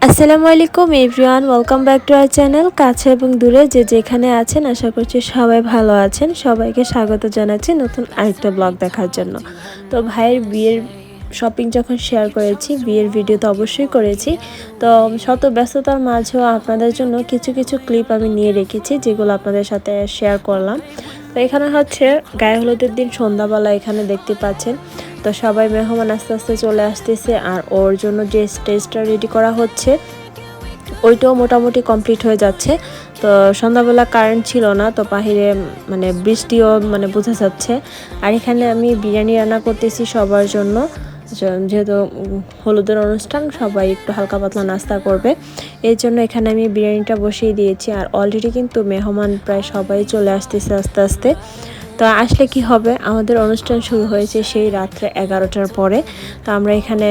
আসসালামু আলাইকুম everyone, welcome back to our channel. কাছে এবং দূরে যে যেখানে আছেন আশা করছি সবাই ভালো আছেন। সবাইকে স্বাগত জানাচ্ছি নতুন আরেকটা ব্লগ দেখার জন্য। তো ভাইয়ের বিয়ের শপিং যখন শেয়ার করেছি, বিয়ের ভিডিও তো অবশ্যই করেছি। তো শত ব্যস্ততার মাঝেও আপনাদের জন্য কিছু কিছু ক্লিপ আমি নিয়ে রেখেছি, যেগুলো আপনাদের সাথে শেয়ার করলাম। তো এখানে হচ্ছে গায়ে হলুদের দিন সন্ধ্যাবেলা এখানে দেখতে পাচ্ছেন। তো সবাই মেহমান আস্তে আস্তে চলে আসতেছে, আর ওর জন্য যে স্টেজটা রেডি করা হচ্ছে ওইটাও মোটামুটি কমপ্লিট হয়ে যাচ্ছে। তো সন্ধ্যাবেলা কারেন্ট ছিল না, তো বাহিরে মানে বৃষ্টিও মানে বোঝা যাচ্ছে। আর এখানে আমি বিরিয়ানি রান্না করতেছি সবার জন্য, যেহেতু হলুদের অনুষ্ঠান, সবাই একটু হালকা পাতলা নাস্তা করবে, এই জন্য এখানে আমি বিরিয়ানিটা বসিয়ে দিয়েছি। আর অলরেডি কিন্তু মেহমান প্রায় সবাই চলে আসতেছে আস্তে আস্তে। তো আসলে কি হবে, আমাদের অনুষ্ঠান শুরু হয়েছে সেই রাত্রে 11টার পরে। তো আমরা এখানে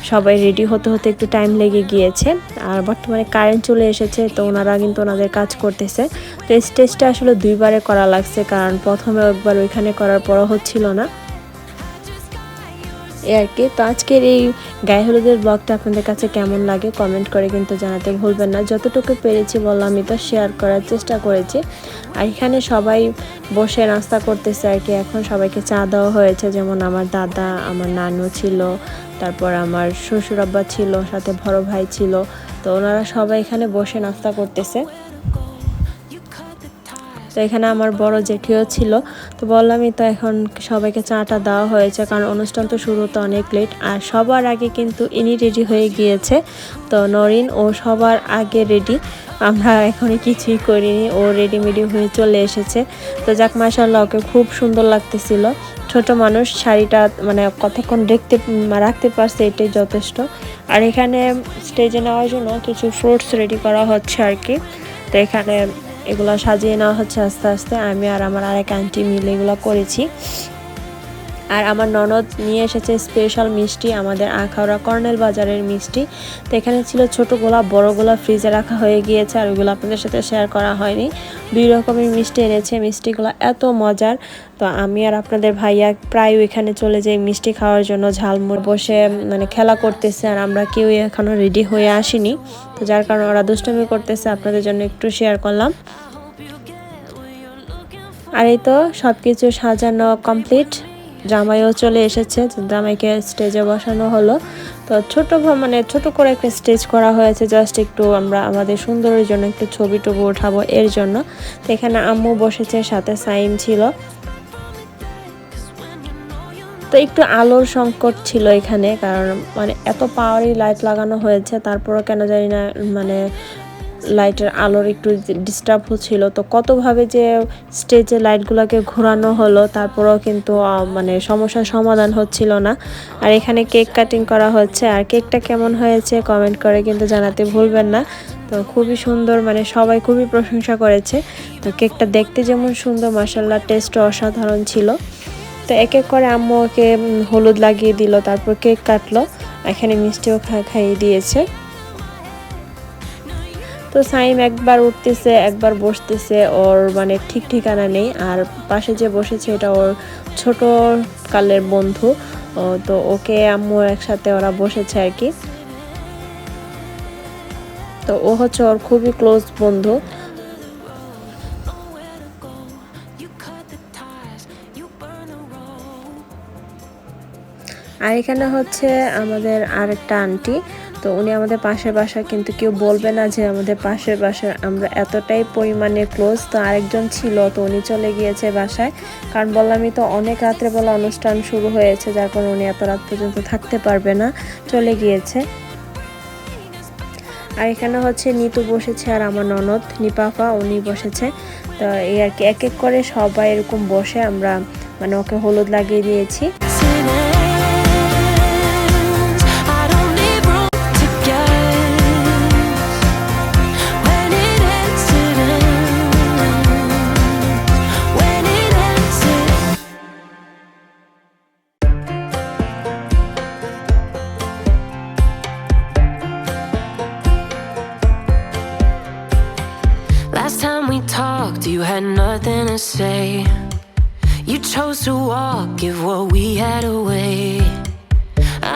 সবাই রেডি হতে হতে একটু টাইম লেগে গিয়েছে। আর বর্তমানে কারেন্ট চলে এসেছে, তো ওনারা কিন্তু ওনাদের কাজ করতেছে। তো এই স্টেজটা আসলে দুইবারে করা লাগছে, কারণ প্রথমে একবার ওইখানে করার পরও হচ্ছিল না আর কি। তো আজকের এই গায়ে হলুদের ব্লগটা আপনাদের কাছে কেমন লাগে কমেন্ট করে কিন্তু জানাতে ভুলবেন না। যতটুকু পেরেছি বললাম, আমি তো শেয়ার করার চেষ্টা করেছি। আর এখানে সবাই বসে নাস্তা করতেছে আর কি। এখন সবাইকে চা দেওয়া হয়েছে, যেমন আমার দাদা, আমার নানু ছিল, তারপর আমার শ্বশুর আব্বা ছিল, সাথে বড় ভাই ছিল। তো ওনারা সবাই এখানে বসে নাস্তা করতেছে। তো এখানে আমার বড় জেঠিও ছিল। তো বললামই তো, এখন সবাইকে চাটা দেওয়া হয়েছে, কারণ অনুষ্ঠান তো শুরু তো অনেক লেট। আর সবার আগে কিন্তু ইনি রেডি হয়ে গিয়েছে। তো নরিন ও সবার আগে রেডি, আমরা এখনই কিছুই করিনি, ও রেডিমেডি হয়ে চলে এসেছে। তো যাক, মাশাআল্লাহ, ওকে খুব সুন্দর লাগতেছিল। ছোট মানুষ, শাড়িটা মানে কতক্ষণ রাখতে পারছে, এটাই যথেষ্ট। আর এখানে স্টেজে নেওয়ার জন্য কিছু ফ্রুটস রেডি করা হচ্ছে আর কি। তো এখানে এগুলো সাজিয়ে নেওয়া হচ্ছে আস্তে আস্তে। আমি আর আমার আরেক আন্টি মিলে এগুলো করেছি। আর আমার ননদ নিয়ে এসেছে স্পেশাল মিষ্টি, আমাদের আখাউড়া কর্নেল বাজারের মিষ্টি। তো এখানে ছিল ছোটোগুলা, বড়গুলা ফ্রিজে রাখা হয়ে গিয়েছে, আর ওইগুলো আপনাদের সাথে শেয়ার করা হয়নি। 2 রকমের মিষ্টি এনেছে, মিষ্টিগুলো এত মজার। তো আমি আর আপনাদের ভাইয়া প্রায় ওইখানে চলে যাই মিষ্টি খাওয়ার জন্য। ঝালমুড় বসে মানে খেলা করতেছে, আর আমরা কেউই এখনও রেডি হয়ে আসিনি। তো যার কারণে ওরা দুষ্টুমি করতেছে, আপনাদের জন্য একটু শেয়ার করলাম। আর এই তো সব কিছু সাজানো কমপ্লিট, জামাইও চলে এসেছে, জামাইকে স্টেজে বসানো হলো। তো ছোট করে একটা স্টেজ করা হয়েছে, জাস্ট একটু আমরা আমাদের সুন্দরের জন্য একটু ছবি টবি উঠাবো এর জন্য। তো এখানে আম্মু বসেছে, সাথে সাইম ছিল। তো একটু আলোর সংকট ছিল এখানে, কারণ মানে এত পাওয়ারি লাইট লাগানো হয়েছে, তারপরও কেন জানি না মানে লাইটের আলোর একটু ডিস্টার্ব হচ্ছিল। তো কতভাবে যে স্টেজে লাইটগুলোকে ঘোরানো হলো, তারপরেও কিন্তু মানে সমস্যার সমাধান হচ্ছিল না। আর এখানে কেক কাটিং করা হচ্ছে, আর কেকটা কেমন হয়েছে কমেন্ট করে কিন্তু জানাতে ভুলবেন না। তো খুবই সুন্দর, মানে সবাই খুবই প্রশংসা করেছে। তো কেকটা দেখতে যেমন সুন্দর, মাশাআল্লাহ টেস্টও অসাধারণ ছিল। তো এক এক করে আম্মু ওকে হলুদ লাগিয়ে দিল, তারপর কেক কাটলো, এখানে মিষ্টিও খাইয়ে দিয়েছে। তো সাইম একবার উঠতেছে, একবার বসতেছে, ওর মানে ঠিক ঠিকানা নেই। আর পাশে যে বসেছে এটা ওর ছোট কালের বন্ধু। তো ওকে আম্মু একসাথে ওরা বসেছে আর কি। তো ও হচ্ছে ওর খুবই ক্লোজ বন্ধু। আর এখানে হচ্ছে আমাদের আরেকটা আন্টি। তো উনি আমাদের পাশের বাসায়, কিন্তু কেউ বলবে না যে আমাদের পাশের বাসার, আমরা এতটাই পরিমাণে ক্লোজ। তো আরেকজন ছিল, তো উনি চলে গিয়েছে বাসায়, কারণ বললামই তো অনেক রাত্রেবেলা অনুষ্ঠান শুরু হয়েছে, যার কারণে উনি এত রাত পর্যন্ত থাকতে পারবে না, চলে গিয়েছে। আর এখানে হচ্ছে নিতু বসেছে, আর আমার ননদ নিপাফা উনি বসেছে। তো এই আর কি, এক এক করে সবাই এরকম বসে আমরা মানে ওকে হলুদ লাগিয়ে দিয়েছি। Last time we talked, you had nothing to say. You chose to walk, give what we had away.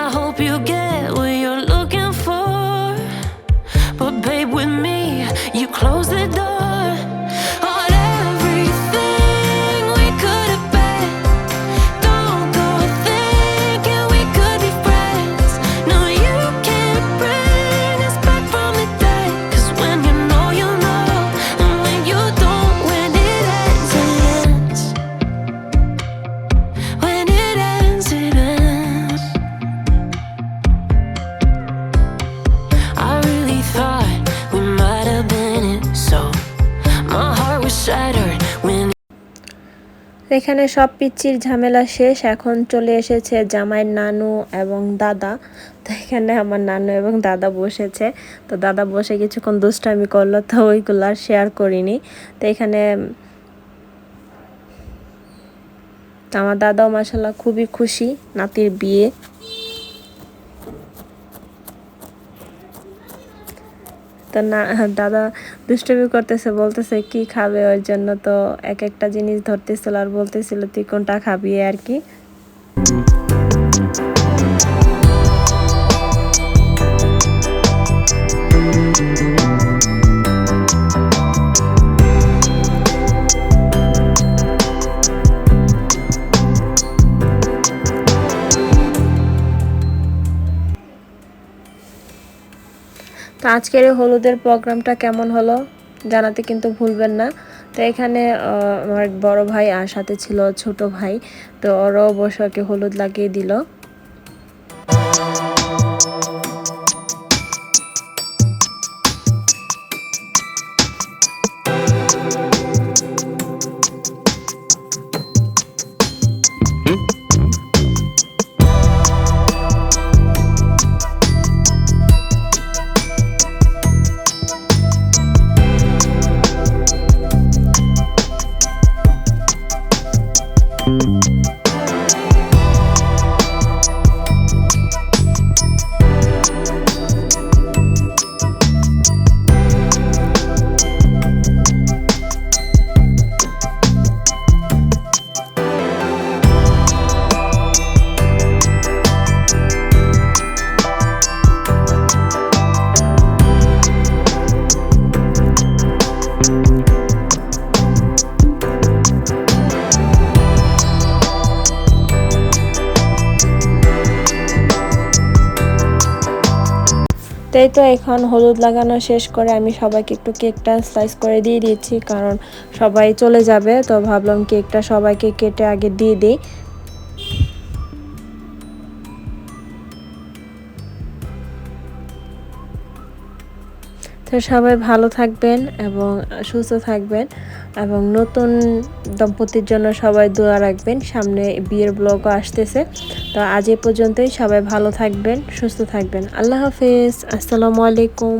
I hope you get what you're looking for. with me. You close the door on everything we could have been. Don't go thinking we could be friends. No, you can't bring us back from the dead. 'Cause when you know, and when you don't, when it ends, it ends. When it ends, it ends. I really thought we might have been it, so my heart was shattered when এখানে সব পিচ্চির ঝামেলা শেষ, এখন চলে এসেছে জামাইয়ের নানু এবং দাদা। তো এখানে আমার নানু এবং দাদা বসেছে, তো দাদা বসে কিছুক্ষণ দুষ্টামি করলো, তো ওইগুলো আর শেয়ার করিনি। তো এখানে আমার দাদাও মাশাআল্লাহ খুবই খুশি নাতির বিয়ে। তো না, দাদা দুষ্টুমি করতেছে, বলতেছে কি খাবে, ওর জন্য তো এক একটা জিনিস ধরতেছিল আর বলতেছিল তুই কোনটা খাবি আর কি। তো আজকের এই হলুদের প্রোগ্রামটা কেমন হলো জানাতে কিন্তু ভুলবেন না। তো এখানে আমার বড় ভাই আর সাথে ছিল ছোট ভাই, তো ওরাও বসে ওকে হলুদ লাগিয়ে দিল। তাই তো এখন হলুদ লাগানো শেষ করে আমি সবাইকে একটু কেকটা স্লাইস করে দিয়ে দিয়েছি, কারণ সবাই চলে যাবে, তো ভাবলাম কেকটা সবাইকে কেটে আগে দিয়ে দিই। তো সবাই ভালো থাকবেন এবং সুস্থ থাকবেন, এবং নতুন দম্পতির জন্য সবাই দোয়া রাখবেন, সামনে বিয়ের ব্লগও আসতেছে। তো আজ এই পর্যন্তই, সবাই ভালো থাকবেন, সুস্থ থাকবেন। আল্লাহ হাফেজ, আসসালামু আলাইকুম।